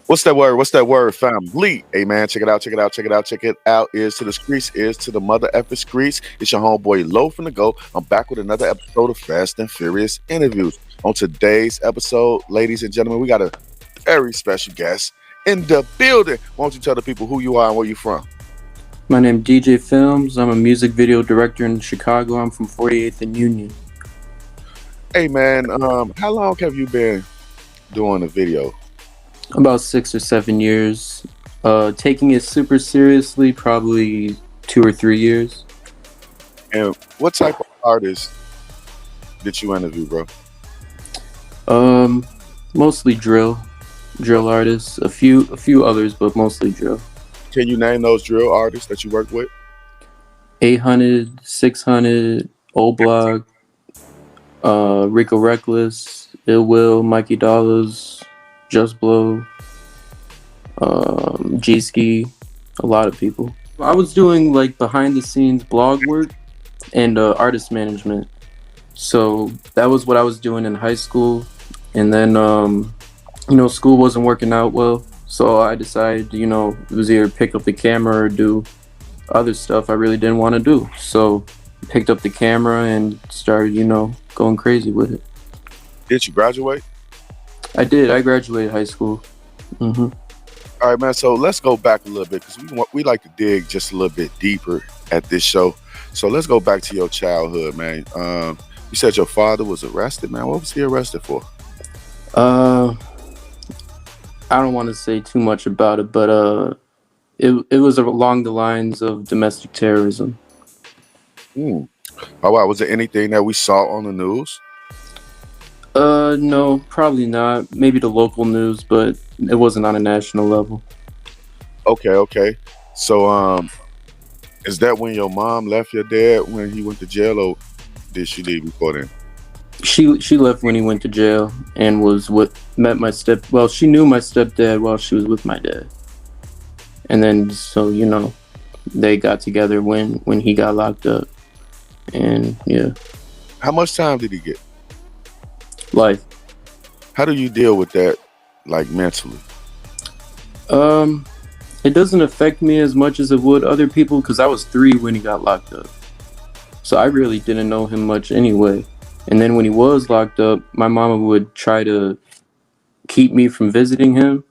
What's that word? What's that word, family? Hey man, check it out, check it out, check it out, check it out. Ears to the streets, ears to the mother effing streets. It's your homeboy Low from the Go. I'm back with another episode of Fast and Furious Interviews. On today's episode, ladies and gentlemen, we got a very special guest in the building. Why don't you tell the people who you are and where you from? My name is Djay Films. I'm a music video director in Chicago. I'm from 48th and Union. Hey man, how long have you been doing the video? About 6 or 7 years. Taking it super seriously, probably 2 or 3 years. And what type of artists did you interview, bro? Mostly drill artists. A few others, but mostly drill. Can you name those drill artists that you worked with? 800, 600, Old Block, Rico Reckless, Ill Will, Mikey Dollars, Just Blow, G-Ski, a lot of people. I was doing like behind the scenes blog work and artist management. So that was what I was doing in high school. And then, school wasn't working out well. So I decided, it was either pick up the camera or do other stuff I really didn't want to do. So picked up the camera and started, going crazy with it. Did you graduate? I did. I graduated high school. Mm-hmm. All right, man. So let's go back a little bit because we like to dig just a little bit deeper at this show. So let's go back to your childhood, man. You said your father was arrested, man. What was he arrested for? I don't want to say too much about it, but it was along the lines of domestic terrorism. Oh, wow. Was there anything that we saw on the news? No, probably not. Maybe the local news, but it wasn't on a national level. Okay. So, is that when your mom left your dad when he went to jail, or did she leave before then? She left when he went to jail and met my she knew my stepdad while she was with my dad. And then, so, they got together when he got locked up. And, yeah. How much time did he get? Life. How do you deal with that, like, mentally? It doesn't affect me as much as it would other people because I was 3 when he got locked up. So I really didn't know him much anyway. And then when he was locked up, my mama would try to keep me from visiting him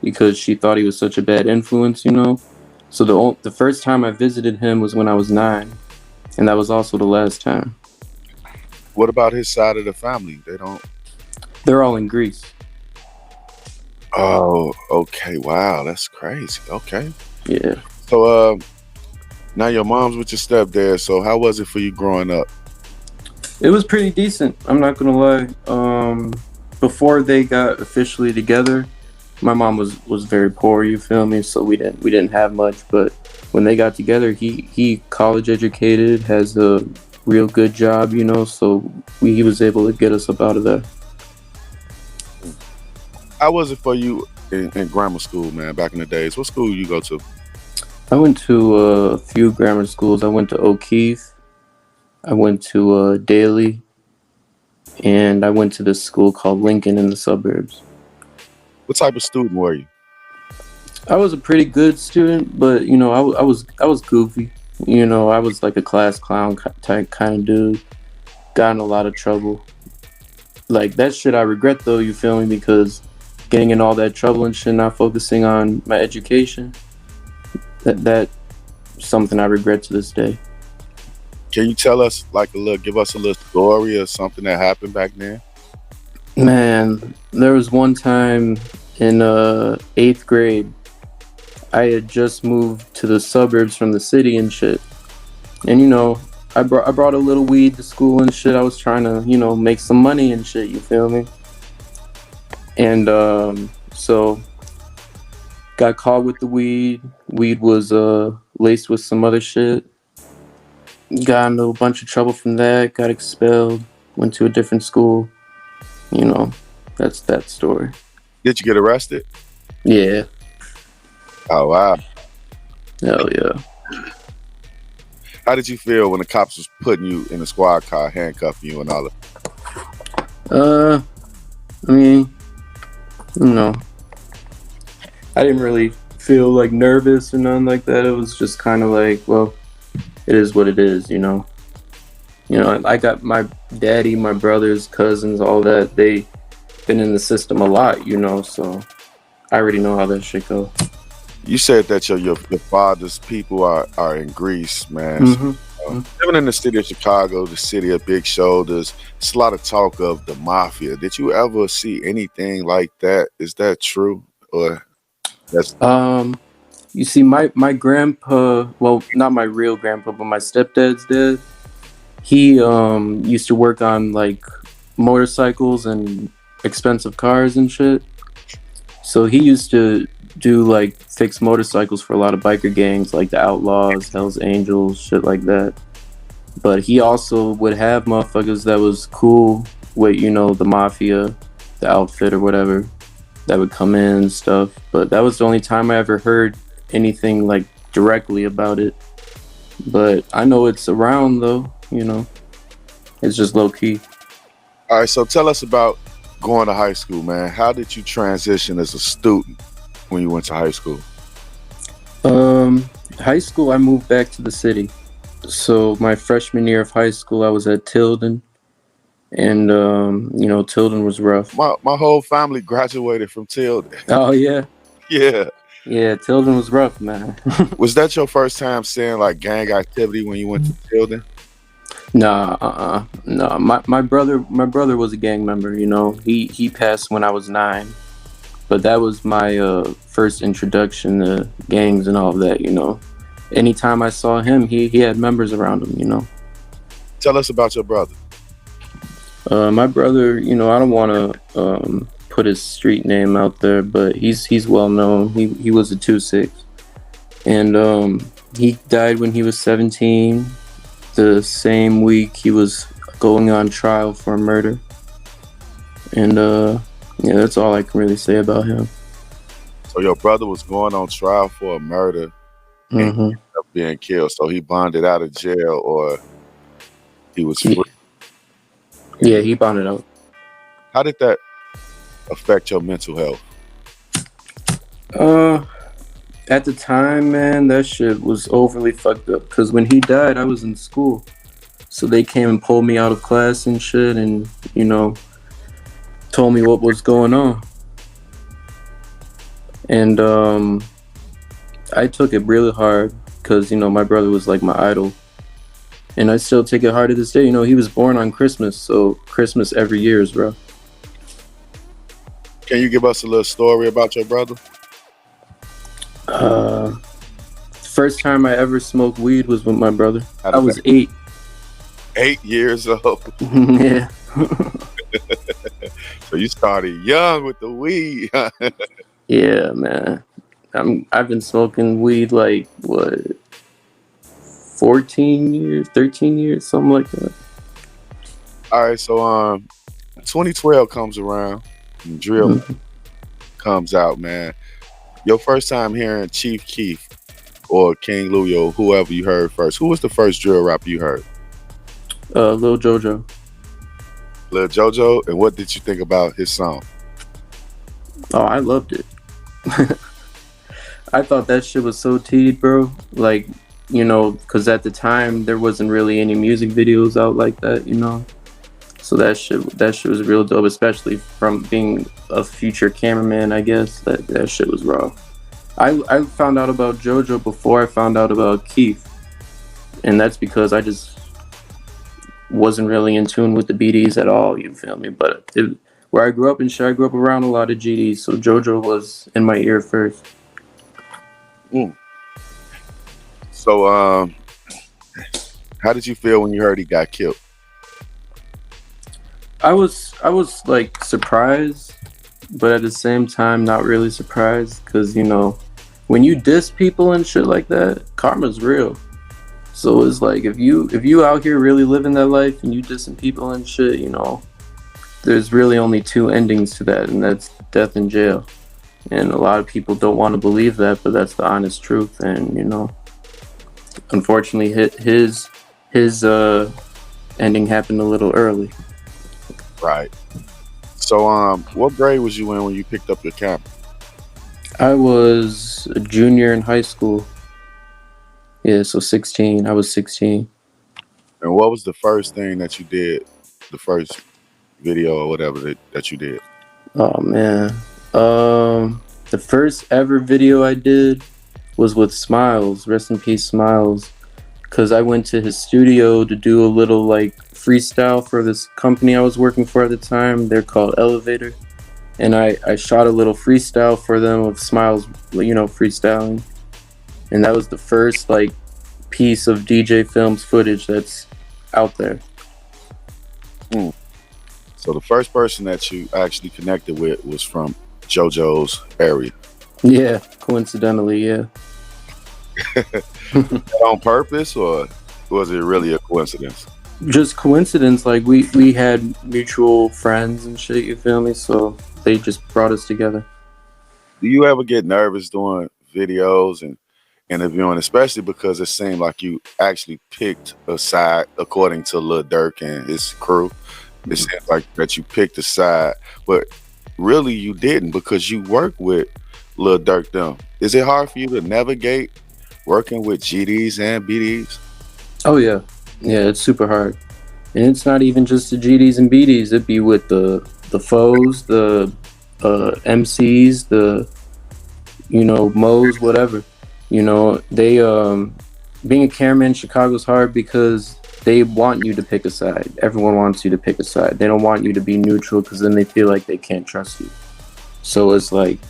because she thought he was such a bad influence, So the first time I visited him was when I was 9. And that was also the last time. What about his side of the family? They're all in Greece. Oh, okay. Wow, that's crazy. Okay. Yeah. So, now your mom's with your stepdad. So how was it for you growing up? It was pretty decent. I'm not gonna lie. Before they got officially together, my mom was very poor. You feel me? So we didn't have much. But when they got together, he college educated, has a real good job. So he was able to get us up out of there. How was it for you in grammar school, man? Back in the days, what school you go to? I went to a few grammar schools. I went to O'Keefe. I went to Daly, and I went to this school called Lincoln in the suburbs. What type of student were you? I was a pretty good student, but I was goofy. I was like a class clown type kind of dude. Got in a lot of trouble. Like that shit I regret though. You feel me? Because getting in all that trouble and shit, not focusing on my education. That's something I regret to this day. Can you tell us give us a little story or something that happened back then? Man, there was one time in 8th grade, I had just moved to the suburbs from the city and shit. And I brought a little weed to school and shit. I was trying to, make some money and shit, you feel me? And so got caught with the weed. Weed was laced with some other shit. Got into a bunch of trouble from that, got expelled, went to a different school. That's that story. Did you get arrested? Yeah. Oh, wow. Hell yeah. How did you feel when the cops was putting you in a squad car, handcuffing you and all that? I mean, I didn't really feel like nervous or nothing like that. It was just kind of like, well, it is what it is, you know. You know, I got my daddy, my brothers, cousins, all that. They been in the system a lot, you know, so I already know how that shit go. You said that your father's people are in Greece, man. So, Mm-hmm. living in the city of Chicago, the city of big shoulders, it's a lot of talk of the mafia. Did you ever see anything like that? Is that true, or that's You see, my grandpa, well, not my real grandpa, but my stepdad's dad. He used to work on like motorcycles and expensive cars and shit. So he used to do like fix motorcycles for a lot of biker gangs like the Outlaws, Hell's Angels, shit like that. But he also would have motherfuckers that was cool with, you know, the mafia, the outfit or whatever, that would come in and stuff. But that was the only time I ever heard anything like directly about it. But I know it's around though, you know. It's just low key. all right? So tell us about going to high school, man. How did you transition as a student when you went to high school? High school I moved back to the city. So my freshman year of high school I was at Tilden, and you know, Tilden was rough. My whole family graduated from Tilden. Oh yeah. Yeah. Yeah, Tilden was rough, man. Was that your first time seeing like gang activity when you went to Tilden? Nah, no. My brother was a gang member. You know, he passed when I was 9, but that was my first introduction to gangs and all of that. You know, anytime I saw him, he had members around him. You know, Tell us about your brother. my brother. You know, I don't want to put his street name out there, but he's well known. He was a 2-6, and he died when he was 17. The same week he was going on trial for a murder, and yeah, that's all I can really say about him. So your brother was going on trial for a murder and he Hmm. ended up being killed. So he bonded out of jail, or he was free. Yeah, he bonded out. How did that affect your mental health? Uh, at the time, man, that shit was overly fucked up. Cause when he died, I was in school, so they came and pulled me out of class and shit, and you know, told me what was going on, and I took it really hard, cause you know my brother was like my idol, and I still take it hard to this day. You know, he was born on Christmas, so Christmas every year is rough. Can you give us a little story about your brother? Uh, First time I ever smoked weed was with my brother. How I did was that- 8. 8 years old. Yeah. So you started young with the weed. Yeah, man. I've been smoking weed like what, 14 years, 13 years, something like that. All right, so 2012 comes around and drill Mhm. comes out, man. Your first time hearing Chief Keef or King Louie or whoever you heard first. Who was the first drill rapper you heard? Lil Jojo. Lil Jojo, and what did you think about his song? Oh, I loved it. I thought that shit was so teed, bro. Like, you know, because at the time there wasn't really any music videos out like that, you know. So that shit was real dope, especially from being a future cameraman. I guess that shit was raw. I found out about JoJo before I found out about Keith, and that's because I just wasn't really in tune with the BDs at all. You feel me? But where I grew up and shit, I grew up around a lot of GDs, so JoJo was in my ear first. Mm. So how did you feel when you heard he got killed? I was like surprised, but at the same time not really surprised, because you know, when you diss people and shit like that, karma's real. So it's like if you out here really living that life and you dissing people and shit, you know, there's really only two endings to that, and that's death and jail. And a lot of people don't want to believe that, but that's the honest truth. And you know, unfortunately, his ending happened a little early. Right. So what grade was you in when you picked up your camera? I was a junior in high school. Yeah, so 16. I was 16. And what was the first thing that you did? The first video or whatever that you did? Oh man. The first ever video I did was with Smiles. Rest in peace, Smiles. Cause I went to his studio to do a little like freestyle for this company I was working for at the time. They're called Elevator. And I shot a little freestyle for them of Smiles, freestyling. And that was the first like piece of Djay Films footage that's out there. Mm. So the first person that you actually connected with was from JoJo's area. Yeah, coincidentally, yeah. On purpose, or was it really a coincidence? Just coincidence, like we had mutual friends and shit, you feel me? So they just brought us together. Do you ever get nervous doing videos and interviewing, especially because it seemed like you actually picked a side according to Lil Durk and his crew? It seems like that you picked a side, but really you didn't, because you work with Lil Durk them. Is it hard for you to navigate working with Gds and Bds? Oh yeah. Yeah, it's super hard. And it's not even just the Gds and Bds, it'd be with the foes, the MCs, the Mo's, whatever. They being a cameraman in Chicago is hard because they want you to pick a side. Everyone wants you to pick a side. They don't want you to be neutral because then they feel like they can't trust you. So it's like,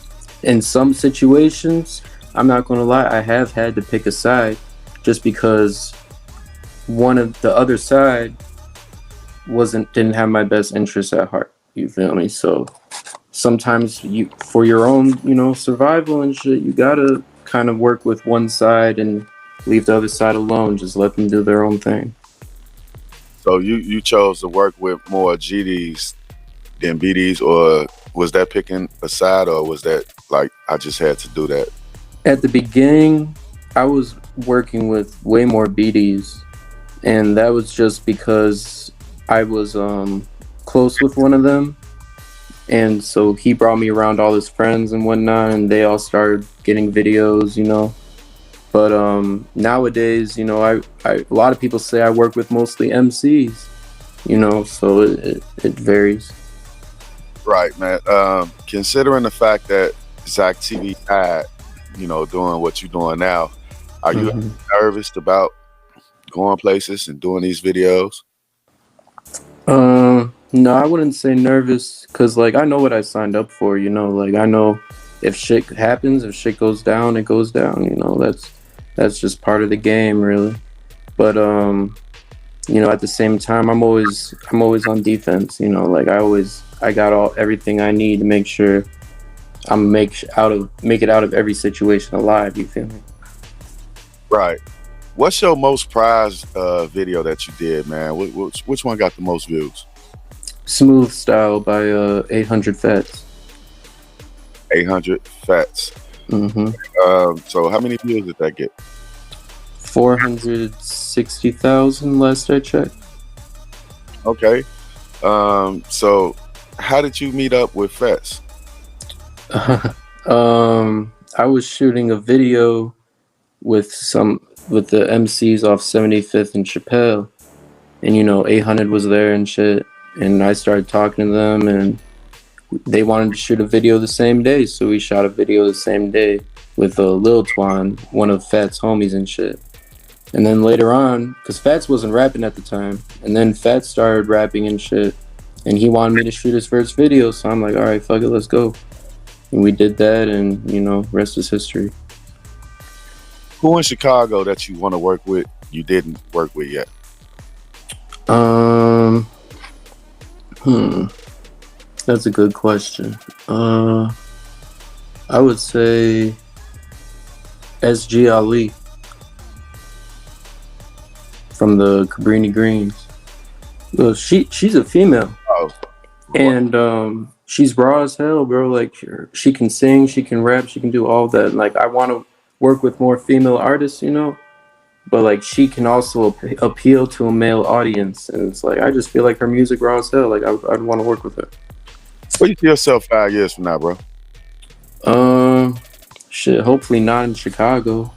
in some situations, I'm not gonna lie, I have had to pick a side just because one of the other side didn't have my best interests at heart. You feel me? So sometimes you, for your own, survival and shit, you gotta kind of work with one side and leave the other side alone. Just let them do their own thing. So you chose to work with more GDs than BDs, or was that picking a side, or was that like I just had to do that? At the beginning, I was working with way more BDs, and that was just because I was close with one of them, and so he brought me around all his friends and whatnot, and they all started getting videos. But nowadays, a lot of people say I work with mostly MCs, so it varies. Right, man. Considering the fact that Zach TV had, doing what you're doing now, are you nervous about going places and doing these videos? No, I wouldn't say nervous, because like I know what I signed up for. Like I know if shit happens, if shit goes down, it goes down. That's just part of the game, really. But at the same time, I'm always on defense. Like I got everything I need to make sure I'm make it out of every situation alive. You feel me? Right. What's your most prized video that you did, man? Which one got the most views? Smooth Style by 800 Fats. 800 Fats. So how many views did that get? 460,000 last I checked. Okay. So how did you meet up with Fats? I was shooting a video with the MCs off 75th and Chappelle, and 800 was there and shit, and I started talking to them, and they wanted to shoot a video the same day, so we shot a video the same day with Lil Twan, one of Fat's homies and shit. And then later on, because Fats wasn't rapping at the time, and then Fats started rapping and shit, and he wanted me to shoot his first video, so I'm like, all right, fuck it, let's go. And we did that, and rest is history. Who in Chicago that you want to work with you didn't work with yet? That's a good question. I would say SG Ali from the Cabrini Greens. Well, she's a female. Oh, and she's raw as hell, bro. Like she can sing, she can rap, she can do all that. Like I want to work with more female artists, but like she can also appeal to a male audience, and it's like I just feel like her music raw as hell. Like I'd want to work with her. Where do you see yourself 5 years from now, bro? Shit, hopefully not in Chicago.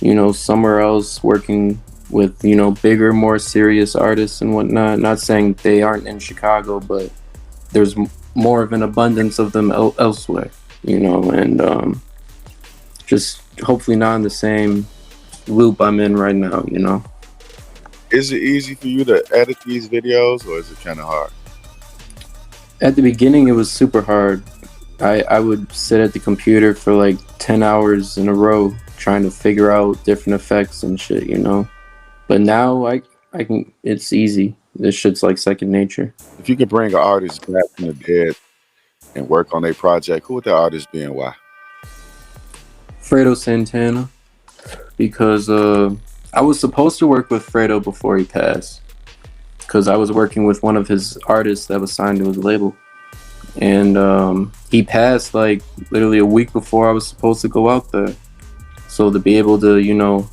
You know, somewhere else working with, you know, bigger, more serious artists and whatnot. Not saying they aren't in Chicago, but there's more of an abundance of them elsewhere, you know, and just hopefully not in the same loop I'm in right now, you know. Is it easy for you to edit these videos, or is it kind of hard? At the beginning, it was super hard. I would sit at the computer for like 10 hours in a row trying to figure out different effects and shit, you know. But now I can, it's easy. This shit's like second nature. If you could bring an artist back from the dead and work on a project, who would that artist be and why? Fredo Santana, because I was supposed to work with Fredo before he passed, because I was working with one of his artists that was signed to his label, and he passed like literally a week before I was supposed to go out there. So to be able to, you know,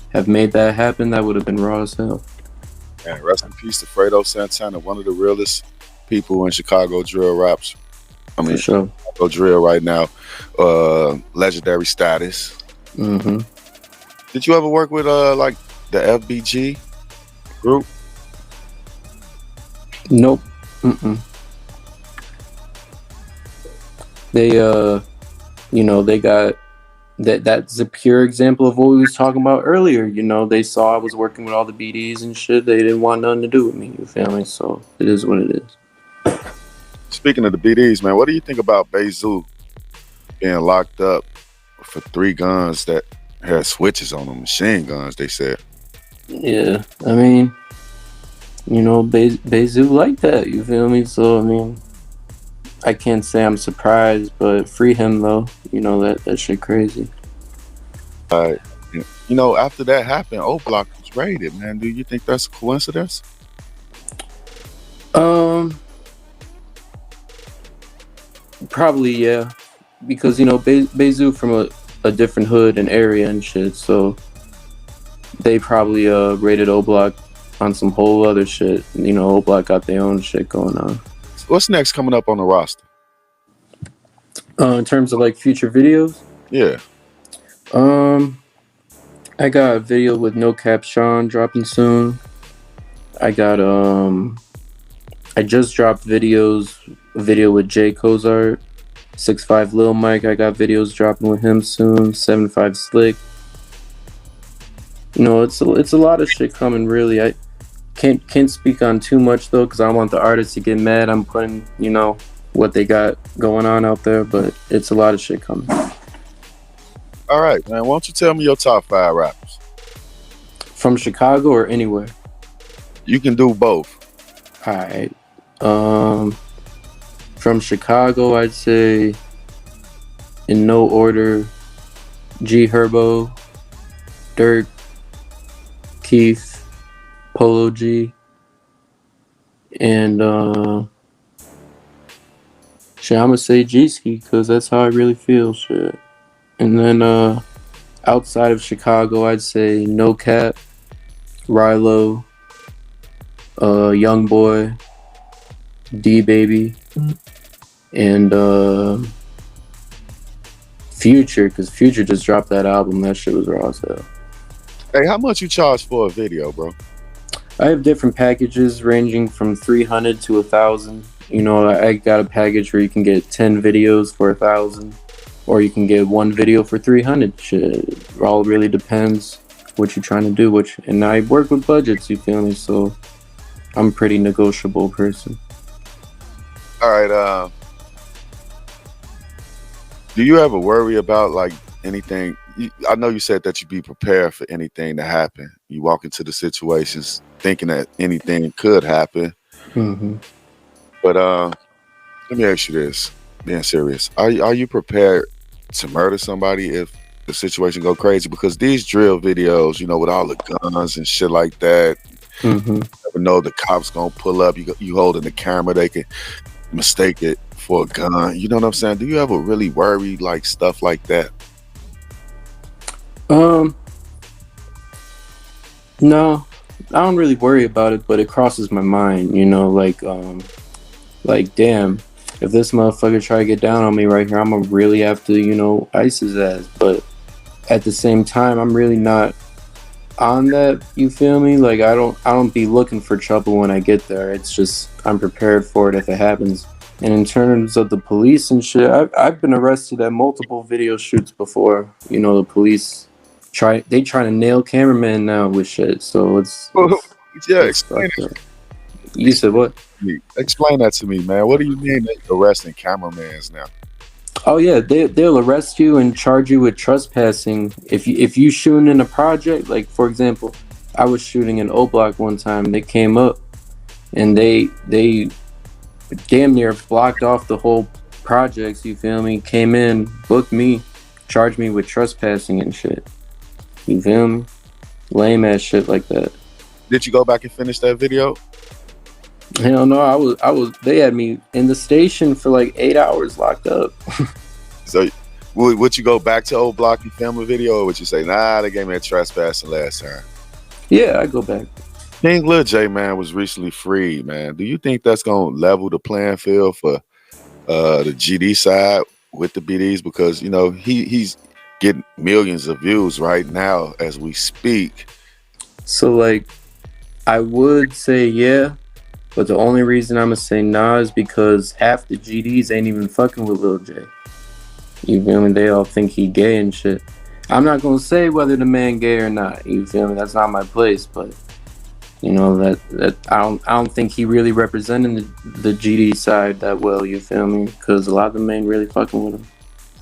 have made that happen, that would have been raw as hell. And rest in peace to Fredo Santana, one of the realest people in Chicago drill raps. I mean, For sure. Chicago drill right now, legendary status. Mm-hmm. Did you ever work with like the FBG group? Nope. Mm-mm. They you know, they got that's a pure example of what we was talking about earlier. You know, they saw I was working with all the BDs and shit. They didn't want nothing to do with me, you feel me? So it is what it is. Speaking of the BDs, man, what do you think about Bezu being locked up for 3 guns that had switches on them, machine guns, they said? Yeah, I mean, you know, Bezu like that, you feel me? So, I mean, I can't say I'm surprised, but free him, though. You know, that shit crazy. You know, after that happened, O Block was raided, man. Do you think that's a coincidence? Probably, yeah. Because, you know, Bezu from a different hood and area and shit, so they probably raided O Block on some whole other shit. You know, O Block got their own shit going on. What's next coming up on the roster? In terms of like future videos? Yeah. I got a video with No Cap Sean dropping soon. I got I just dropped a video with Jay Cozart, 6'5" Lil Mike. I got videos dropping with him soon. 7'5" Slick. You know, it's a lot of shit coming. Really, I can't speak on too much though, because I don't want the artists to get mad. I'm putting, you know, what they got going on out there, but it's a lot of shit coming. All right, man. Why don't you tell me your top 5 rappers? From Chicago or anywhere? You can do both. All right. From Chicago, I'd say, in no order, G Herbo, Dirk, Keith, Polo G, and shit, I'm gonna say G-Ski, because that's how I really feel, shit. And then outside of Chicago, I'd say No Cap, Rilo, Young Boy, D Baby, and Future, because Future just dropped that album. That shit was raw as hell. Hey, how much you charge for a video, bro? I have different packages ranging from 300 to 1,000. You know, I got a package where you can get 10 videos for 1,000, or you can get 1 video for 300. Shit, it all really depends what you're trying to do. And I work with budgets, you feel me? So I'm a pretty negotiable person. All right. Do you ever worry about like anything? I know you said that you be prepared for anything to happen. You walk into the situations thinking that anything could happen. Mm-hmm. But let me ask you this, being serious. Are you prepared to murder somebody if the situation go crazy? Because these drill videos, you know, with all the guns and shit like that, Mm-hmm. you never know the cops gonna pull up. You holding the camera, they can mistake it for a gun. You know what I'm saying? Do you ever really worry like stuff like that? No, I don't really worry about it, but it crosses my mind, you know, like damn, if this motherfucker try to get down on me right here, I'm gonna really have to, ice his ass. But at the same time, I'm really not on that. You feel me? Like I don't be looking for trouble when I get there. It's just I'm prepared for it if it happens. And in terms of the police and shit, I've been arrested at multiple video shoots before. The police try to nail cameraman now with shit. So Yeah, it's fucked up. You said what? explain that to me, man. What do you mean they arresting cameramans now? Oh yeah, they'll arrest you and charge you with trespassing if you shooting in a project. Like for example, I was shooting in O Block one time. They came up and they damn near blocked off the whole projects. You feel me? Came in, booked me, charged me with trespassing and shit. You feel me? Lame ass shit like that. Did you go back and finish that video? Hell no, I was. They had me in the station for like 8 hours locked up. So, would you go back to old block and film a video, or would you say, nah, they gave me a trespassing last time? Yeah, I go back. King Lil J, man, was recently freed, man. Do you think that's gonna level the playing field for the GD side with the BDs? Because he's getting millions of views right now as we speak. So like, I would say yeah, but the only reason I'm gonna say nah is because half the GDs ain't even fucking with Lil J. You feel me? They all think he gay and shit. I'm not gonna say whether the man gay or not. You feel me? That's not my place. But that I don't think he really represented the GD side that well. You feel me? Because a lot of them ain't really fucking with him.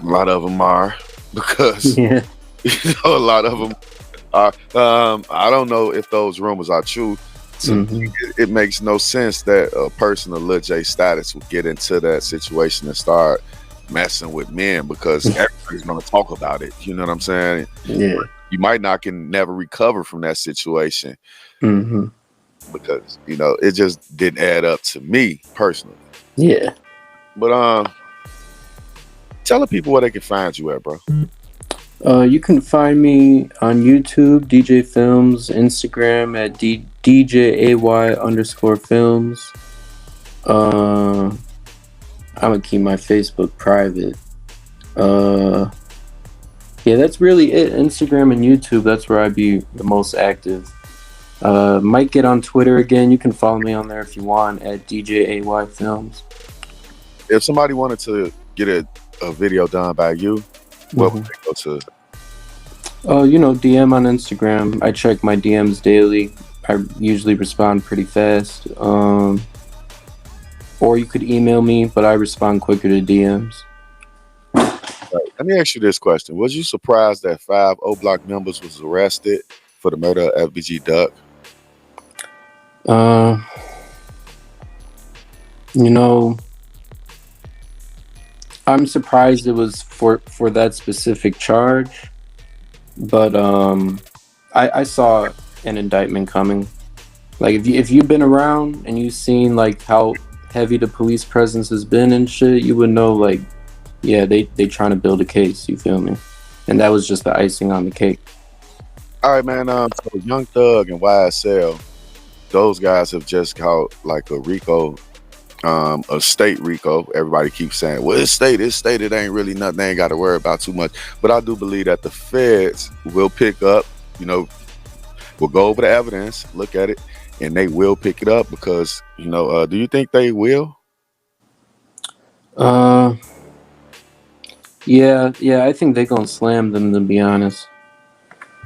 A lot of them are, because Yeah. a lot of them are. I don't know if those rumors are true. To me, it makes no sense that a person of Lil J status would get into that situation and start messing with men, because everybody's going to talk about it. You know what I'm saying? Yeah. You might not can never recover from that situation because it just didn't add up to me personally. Yeah. But tell the people where they can find you at, bro. You can find me on YouTube, Djay Films, Instagram at DJAY_films. I'm gonna keep my Facebook private. Yeah, that's really it. Instagram and YouTube, that's where I'd be the most active. Might get on Twitter again. You can follow me on there if you want at DJAY Films. If somebody wanted to get a video done by you, what would they go to? DM on Instagram. I check my DMs daily. I usually respond pretty fast. Or you could email me, but I respond quicker to DMs. Right. Let me ask you this question. Was you surprised that 5 O Block members was arrested for the murder of FBG Duck? I'm surprised it was for that specific charge, but I saw an indictment coming. Like if you've been around and you've seen like how heavy the police presence has been and shit, you would know like, yeah, they trying to build a case. You feel me? And that was just the icing on the cake. All right, man. So Young Thug and YSL, those guys have just caught like a RICO, a state RICO. Everybody keeps saying, well, it's state. It ain't really nothing. They ain't got to worry about too much. But I do believe that the feds will pick up, we'll go over the evidence, look at it, and they will pick it up because, do you think they will? Yeah, I think they're gonna slam them, to be honest.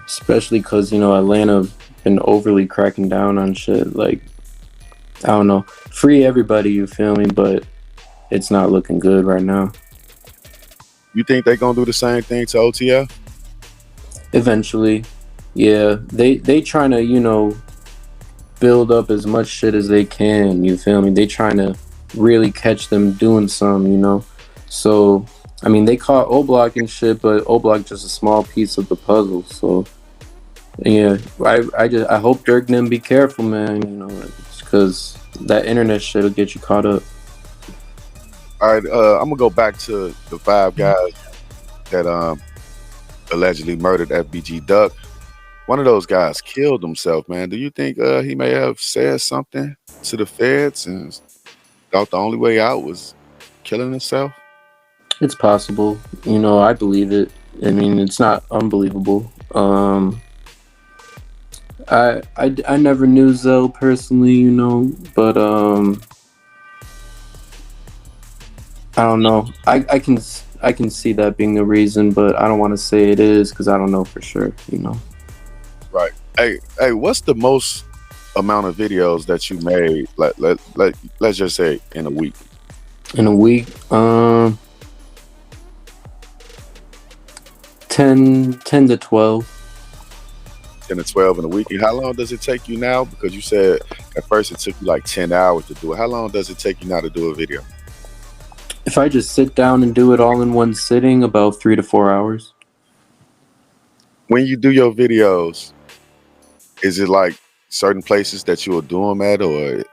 Especially because, Atlanta been overly cracking down on shit. Like, I don't know. Free everybody, you feel me? But it's not looking good right now. You think they're gonna do the same thing to OTF? Eventually. Yeah. They trying to, build up as much shit as they can, you feel me? They trying to really catch them doing some, So, I mean, they caught O Block and shit, but O Block just a small piece of the puzzle. So, yeah, I hope Dirk and them be careful, man. Because that internet shit will get you caught up. All right, I'm gonna go back to the 5 guys that allegedly murdered FBG Duck. One of those guys killed himself, man. Do you think he may have said something to the feds and thought the only way out was killing himself? It's possible. You know, I believe it. I mean, it's not unbelievable. I never knew Zell personally, you know, but I don't know. I can see that being the reason, but I don't want to say it is because I don't know for sure. You know. Right. Hey, what's the most amount of videos that you made? Let's just say in a week. In a week, 10 to 12. 10 to 12 in a week. And how long does it take you now? Because you said at first it took you like 10 hours to do it. How long does it take you now to do a video? If I just sit down and do it all in one sitting, about 3 to 4 hours. When you do your videos, is it like certain places that you will do them at, or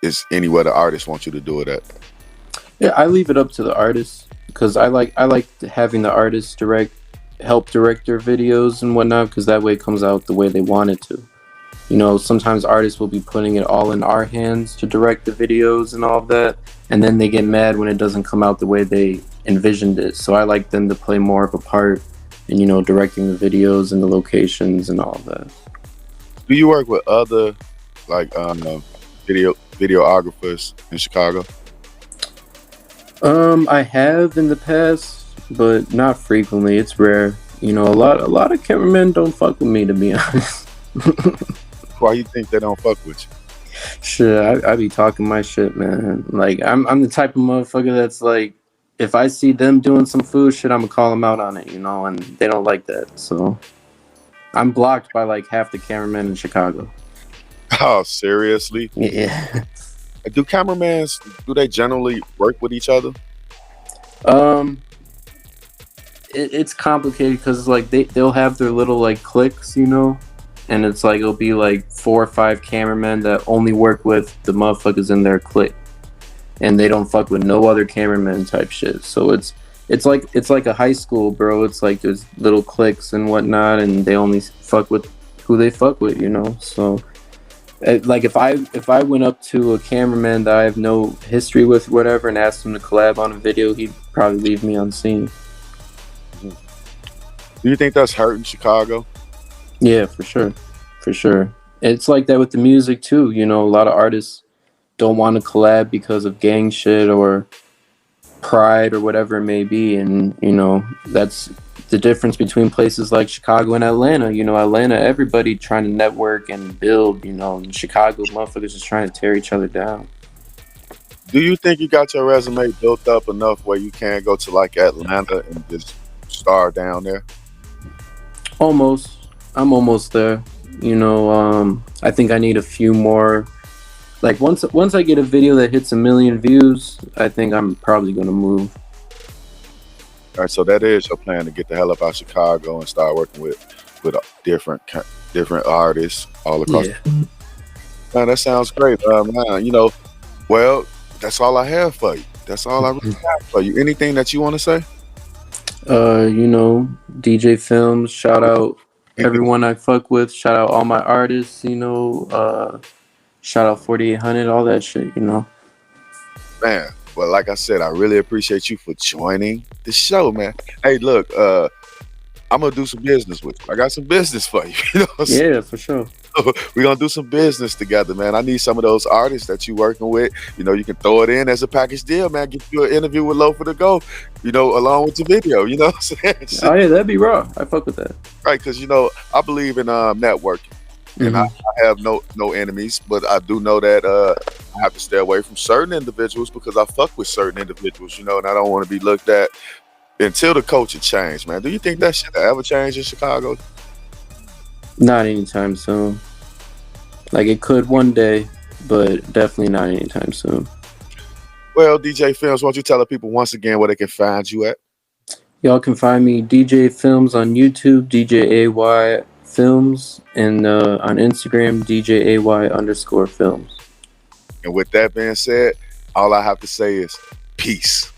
is anywhere the artist wants you to do it at? Yeah, I leave it up to the artist because I like having the artist help direct their videos and whatnot because that way it comes out the way they want it to. You know, sometimes artists will be putting it all in our hands to direct the videos and all of that, and then they get mad when it doesn't come out the way they envisioned it. So I like them to play more of a part in, you know, directing the videos and the locations and all of that. Do you work with other like videographers in Chicago? I have in the past, but not frequently. It's rare. You know, a lot of cameramen don't fuck with me, to be honest. Why you think they don't fuck with you? Shit, I be talking my shit, man. Like I'm the type of motherfucker that's like, if I see them doing some food shit, I'm gonna call them out on it, you know, and they don't like that. So I'm blocked by like half the cameramen in Chicago. Oh, seriously? Yeah. Do cameramans, do they generally work with each other? Um, it's complicated because like they'll have their little like cliques, you know, and it's like it'll be like 4 or 5 cameramen that only work with the motherfuckers in their clique, and they don't fuck with no other cameraman type shit. So it's like a high school, bro. It's like there's little cliques and whatnot, and they only fuck with who they fuck with, you know. So like if I went up to a cameraman that I have no history with, whatever, and asked him to collab on a video, he'd probably leave me unseen. Do you think that's hurting Chicago? Yeah, for sure, for sure. It's like that with the music too. You know, a lot of artists don't want to collab because of gang shit or pride or whatever it may be, and you know that's the difference between places like Chicago and Atlanta. You know, Atlanta, everybody trying to network and build. You know, and Chicago, motherfuckers just trying to tear each other down. Do you think you got your resume built up enough where you can go to like Atlanta and just star down there? Almost, I'm almost there. You know, I think I need a few more. Like once I get a video that hits 1 million views, I think I'm probably gonna move. All right, so that is your plan to get the hell up out of Chicago and start working with different artists all across. Yeah. Man, that sounds great, man. You know, well, that's all I have for you. That's all I really have for you. Anything that you want to say? You know, Djay Films, shout out everyone I fuck with, shout out all my artists, you know, shout out 4800, all that shit, you know. Man, well, like I said, I really appreciate you for joining the show, man. Hey, look, I'm gonna do some business with you. I got some business for you. You know what I'm saying? Yeah, for sure. We're gonna do some business together, man. I need some of those artists that you working with. You know, you can throw it in as a package deal, man. Get you an interview with Loafer to go, you know, along with your video. You know what I'm saying? Oh yeah, that'd be raw. I fuck with that. Right, because you know, I believe in networking. And I have no enemies, but I do know that I have to stay away from certain individuals because I fuck with certain individuals, you know, and I don't want to be looked at until the culture change, man. Do you think that shit ever change in Chicago? Not anytime soon. Like it could one day, but definitely not anytime soon. Well, Djay Films, why don't you tell the people once again where they can find you at? Y'all can find me Djay Films on YouTube, DJAY Films, and on Instagram, DJAY_films. And with that being said, all I have to say is peace.